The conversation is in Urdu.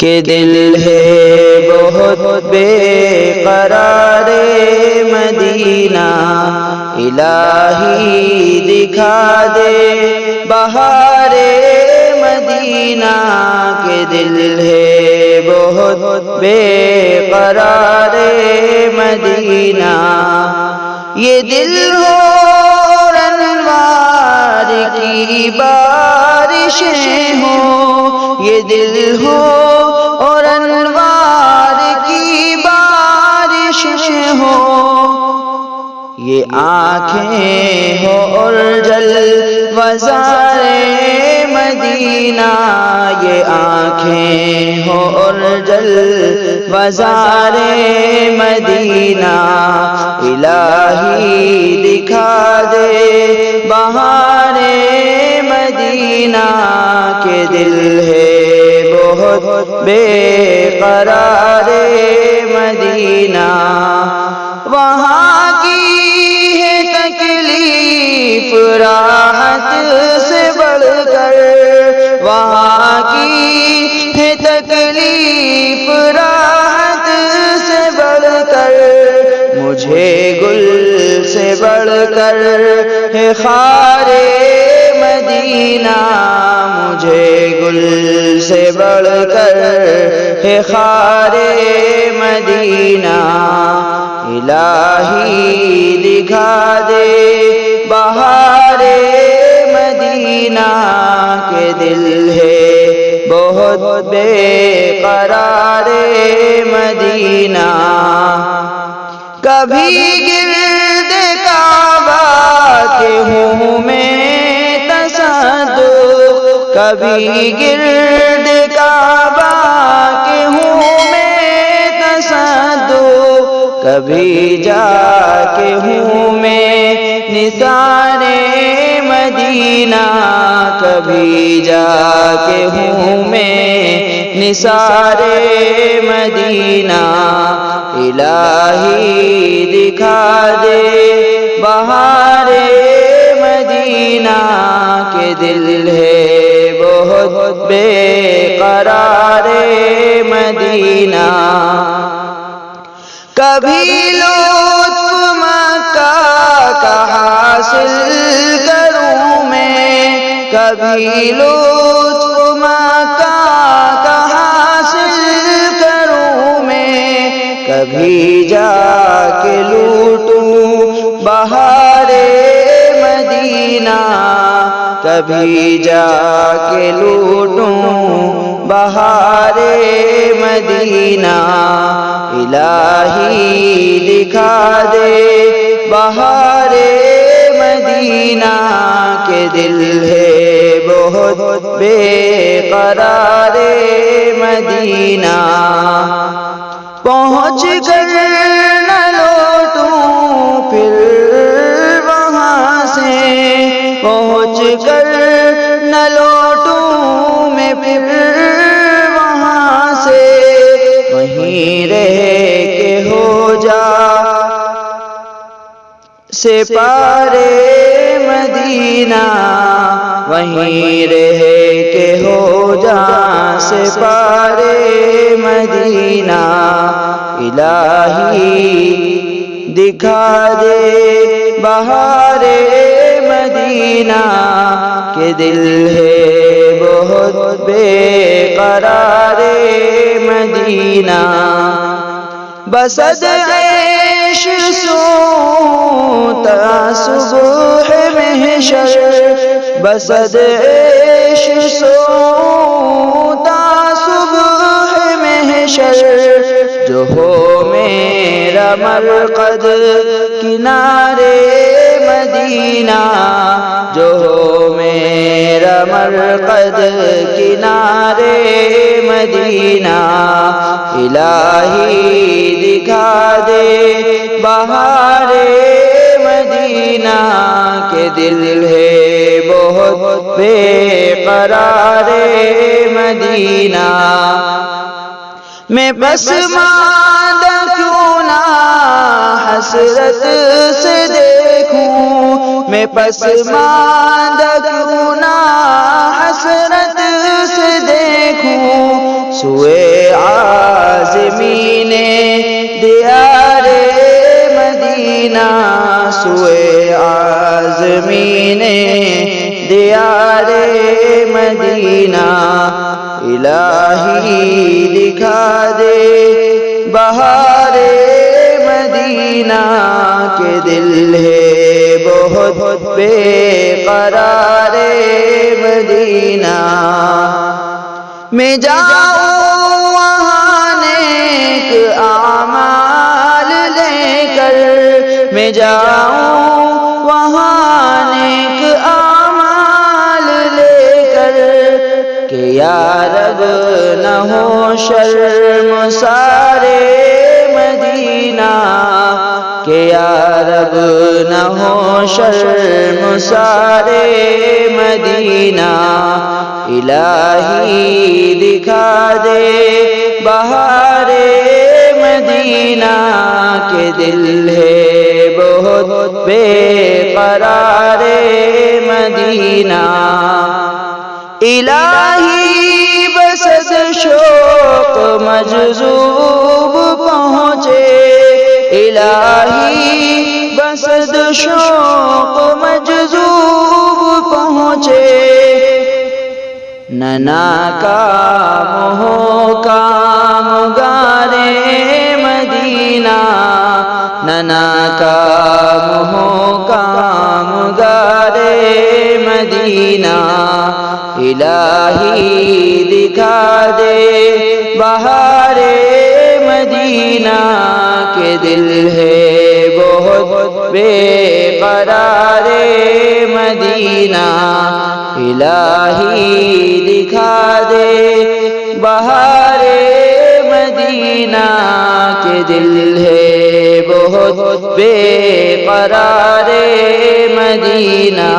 کہ دل ہے بہت بے قرار مدینہ، الہی دکھا دے بہار مدینہ، کہ دل ہے بہت بے قرار مدینہ۔ یہ دل ہو اور انوار کی بارشیں ہوں، یہ دل ہو اور انوار کی بارشیں ہوں، یہ آنکھیں ہو اور جلوہزار مدینہ، یہ آنکھیں ہو اور جلوہزار مدینہ، الہی دکھا دے بہار مدینہ، کہ دل ہے بہت بے قرار مدینہ۔ وہاں کی ہے تکلیف راحت سے بڑھ کر، وہاں کی ہے تکلیف راحت سے بڑھ کر، مجھے گل سے بڑھ کر ہے خار مدینہ، مجھے گل سے بڑھ کر ہے خار مدینہ، الہی دکھا دے بہار مدینہ، کہ دل ہے بہت بے قرار مدینہ۔ کبھی گرد کعبہ کے ہوں میں تصدق، کبھی گرد کعبہ کے ہوں میں تصدق، کبھی جا کے ہوں میں نثار مدینہ، کبھی جا کے ہوں میں نثار مدینہ، الہی دکھا دے بہار مدینہ، کہ دل ہے بہت بے قرار مدینہ۔ کبھی لطف مکہ کا حاصل کروں میں، کبھی لطف مکہ کا حاصل کروں میں، کبھی جا کے لوٹوں بہار مدینہ، کبھی جا کے لوٹوں بہار مدینہ، الہی دکھا دے بہار مدینہ، کہ دل ہے بہت بے قرار مدینہ۔ پہنچ کر نہ لوٹوں پھر وہاں سے، پہنچ کر نہ لوٹوں میں پھر وہاں سے، وہیں رہ کے ہو جا سپارے مدینہ، وہیں رہ کے ہو جا سپارے مدینہ، الہی دکھا دے بہار مدینہ، کہ دل ہے بہت بے قرار مدینہ۔ بسد عیش سوتا صبح محشر، بسد عیش سوتا صبح محشر، جو ہو میرا مرقد کنارے مدینہ، جو ہو میرا مرقد کنارے مدینہ، الہی دکھا دے بہار مدینہ، کہ دل ہے بہت بے قرار مدینہ۔ میں بس ماندہ کیوں نہ حسرت سے دیکھوں، میں میں پسماندہ کیوں نہ حسرت سے دیکھوں سوئے عازمین دیار مدینہ سوئے عازمین دیار مدینہ الہی دکھا دے بہار مدینہ کے دل ہے بہت بے قرار مدینہ میں جاؤں وہاں نیک اعمال لے کر میں جاؤں وہاں نیک اعمال لے کر کہ یا رب نہ ہو شرم سارے مدینہ کہ یا رب نہ ہو شرم سارے مدینہ الہی دکھا دے بہار مدینہ کے دل ہے بہت بے قرار مدینہ الہی بسد شوق مجذوب پہنچے الہی بسد شوق مجذوب پہنچے ننا کام ہو کام گارے مدینہ ننا کام ہو کام گارے مدینہ الہی دکھا دے بہار مدینہ کے دل ہے بہت بے قرار مدینہ الہی دکھا دے بہار مدینہ کے دل ہے بہت بے قرار مدینہ